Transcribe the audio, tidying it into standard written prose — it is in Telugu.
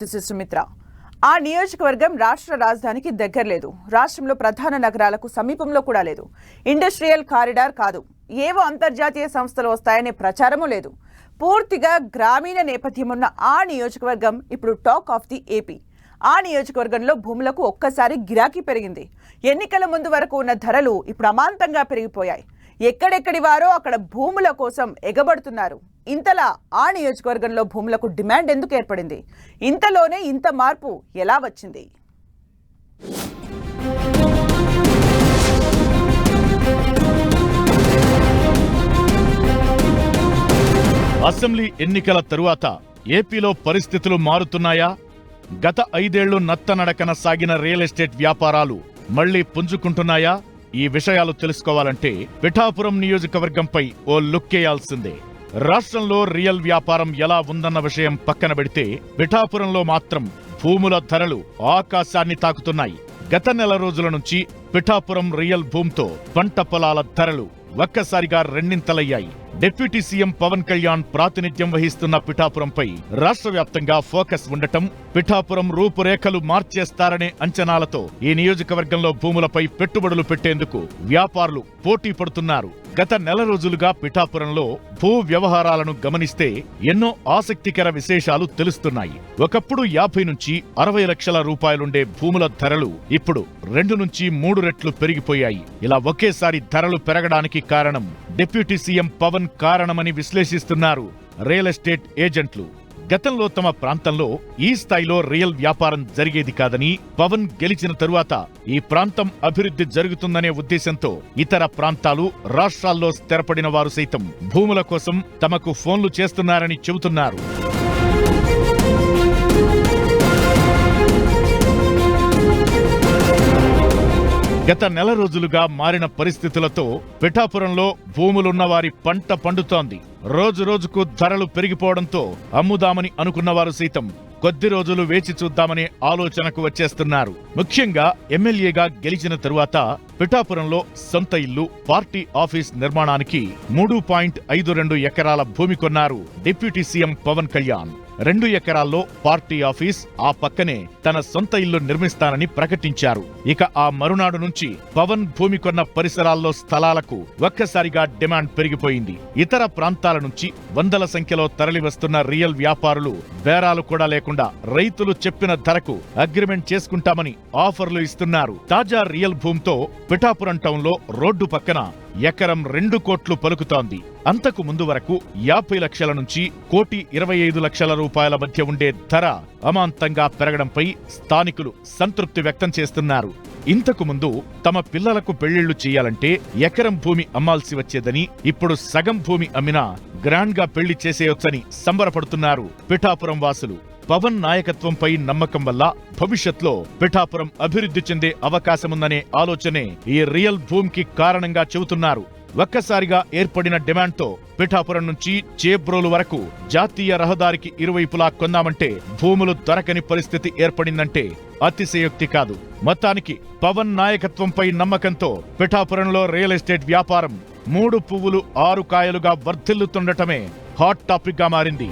This is Sumitra. ఆ నియోజకవర్గం రాష్ట్ర రాజధానికి దగ్గర లేదు. రాష్ట్రంలో ప్రధాన నగరాలకు సమీపంలో కూడా లేదు. ఇండస్ట్రియల్ కారిడార్ కాదు, ఏవో అంతర్జాతీయ సంస్థలు వస్తాయనే ప్రచారమూ లేదు. పూర్తిగా గ్రామీణ నేపథ్యం ఉన్న ఆ నియోజకవర్గం ఇప్పుడు టాక్ ఆఫ్ ది ఏపీ. ఆ నియోజకవర్గంలో భూములకు ఒక్కసారి గిరాకీ పెరిగింది. ఎన్నికల ముందు వరకు ఉన్న ధరలు ఇప్పుడు అమాంతంగా పెరిగిపోయాయి. ఎక్కడెక్కడి వారో అక్కడ భూముల కోసం ఎగబడుతున్నారు. ఇంతలా ఆ నియోజకవర్గంలో భూములకు డిమాండ్ ఎందుకు ఏర్పడింది? ఇంతలోనే ఇంత మార్పు ఎలా వచ్చింది? అసెంబ్లీ ఎన్నికల తరువాత ఏపీలో పరిస్థితులు మారుతున్నాయా? గత 5 ఏళ్లు నత్తనడకన సాగిన రియల్ ఎస్టేట్ వ్యాపారాలు మళ్లీ పుంజుకుంటున్నాయా? ఈ విషయాలు తెలుసుకోవాలంటే పిఠాపురం నియోజకవర్గంపై ఓ లుక్కేయాల్సిందే. రాష్ట్రంలో రియల్ వ్యాపారం ఎలా ఉందన్న విషయం పక్కన పెడితే పిఠాపురంలో మాత్రం భూముల ధరలు ఆకాశాన్ని తాకుతున్నాయి. గత నెల రోజుల నుంచి పిఠాపురం రియల్ భూమితో పంట పొలాల ధరలు ఒక్కసారిగా రెండింతలయ్యాయి. డిప్యూటీ సీఎం పవన్ కళ్యాణ్ ప్రాతినిధ్యం వహిస్తున్న పిఠాపురంపై రాష్ట్ర వ్యాప్తంగా ఫోకస్ ఉండటం, పిఠాపురం రూపురేఖలు మార్చేస్తారనే అంచనాలతో ఈ నియోజకవర్గంలో భూములపై పెట్టుబడులు పెట్టేందుకు వ్యాపారులు పోటీ పడుతున్నారు. గత నెల రోజులుగా పిఠాపురంలో భూ వ్యవహారాలను గమనిస్తే ఎన్నో ఆసక్తికర విశేషాలు తెలుస్తున్నాయి. ఒకప్పుడు 50 నుంచి 60 లక్షల రూపాయలుండే భూముల ధరలు ఇప్పుడు 2 నుంచి 3 రెట్లు పెరిగిపోయాయి. ఇలా ఒకేసారి ధరలు పెరగడానికి కారణం డిప్యూటీ సీఎం పవన్ కారణమని విశ్లేషిస్తున్నారు రియల్ ఎస్టేట్ ఏజెంట్లు. గతంలో తమ ప్రాంతంలో ఈ స్థాయిలో రియల్ వ్యాపారం జరిగేది కాదని, పవన్ గెలిచిన తరువాత ఈ ప్రాంతం అభివృద్ధి జరుగుతుందనే ఉద్దేశంతో ఇతర ప్రాంతాలు, రాష్ట్రాల్లో స్థిరపడిన వారు సైతం భూముల కోసం తమకు ఫోన్లు చేస్తున్నారని చెబుతున్నారు. గత నెల రోజులుగా మారిన పరిస్థితులతో పిఠాపురంలో భూములున్న వారి పంట పండుతోంది. రోజు రోజుకు ధరలు పెరిగిపోవడంతో అమ్ముదామని అనుకున్నవారు సైతం కొద్ది రోజులు వేచి చూద్దామనే ఆలోచనకు వచ్చేస్తున్నారు. ముఖ్యంగా ఎమ్మెల్యేగా గెలిచిన తరువాత పిఠాపురంలో సొంత ఇల్లు, పార్టీ ఆఫీస్ నిర్మాణానికి 3.52 ఎకరాల భూమి కొన్నారు డిప్యూటీ సీఎం పవన్ కళ్యాణ్. 2 ఎకరాల్లో పార్టీ ఆఫీస్, ఆ పక్కనే తన సొంత ఇల్లు నిర్మిస్తానని ప్రకటించారు. ఇక ఆ మరునాడు నుంచి పవన్ భూమి కొన్న పరిసరాల్లో స్థలాలకు ఒక్కసారిగా డిమాండ్ పెరిగిపోయింది. ఇతర ప్రాంతాల నుంచి వందల సంఖ్యలో తరలివస్తున్న రియల్ వ్యాపారులు బేరాలు కూడా లేకుండా రైతులు చెప్పిన ధరకు అగ్రిమెంట్ చేసుకుంటామని ఆఫర్లు ఇస్తున్నారు. తాజా రియల్ భూమితో పిఠాపురం టౌన్లో రోడ్డు పక్కన ఎకరం 2 కోట్లు పలుకుతోంది. అంతకు ముందు వరకు 50 లక్షల నుంచి 1,25 లక్షల రూపాయల మధ్య ఉండే ధర అమాంతంగా పెరగడంపై స్థానికులు సంతృప్తి వ్యక్తం చేస్తున్నారు. ఇంతకు ముందు తమ పిల్లలకు పెళ్లిళ్లు చేయాలంటే ఎకరం భూమి అమ్మాల్సి వచ్చేదని, ఇప్పుడు సగం భూమి అమ్మినా గ్రాండ్ గా పెళ్లి చేసేయొచ్చని సంబరపడుతున్నారు పిఠాపురం వాసులు. పవన్ నాయకత్వంపై నమ్మకం వల్ల భవిష్యత్లో పిఠాపురం అభివృద్ధి చెందే అవకాశముందనే ఆలోచనే ఈ రియల్ భూమికి కారణంగా చెబుతున్నారు. ఒక్కసారిగా ఏర్పడిన డిమాండ్తో పిఠాపురం నుంచి చేబ్రోలు వరకు జాతీయ రహదారికి ఇరువైపులా కొందామంటే భూములు దొరకని పరిస్థితి ఏర్పడిందంటే అతిశయోక్తి కాదు. మొత్తానికి పవన్ నాయకత్వంపై నమ్మకంతో పిఠాపురంలో రియల్ ఎస్టేట్ వ్యాపారం 3 పువ్వులు 6 కాయలుగా వర్ధిల్లుతుండటమే హాట్ టాపిక్ గా మారింది.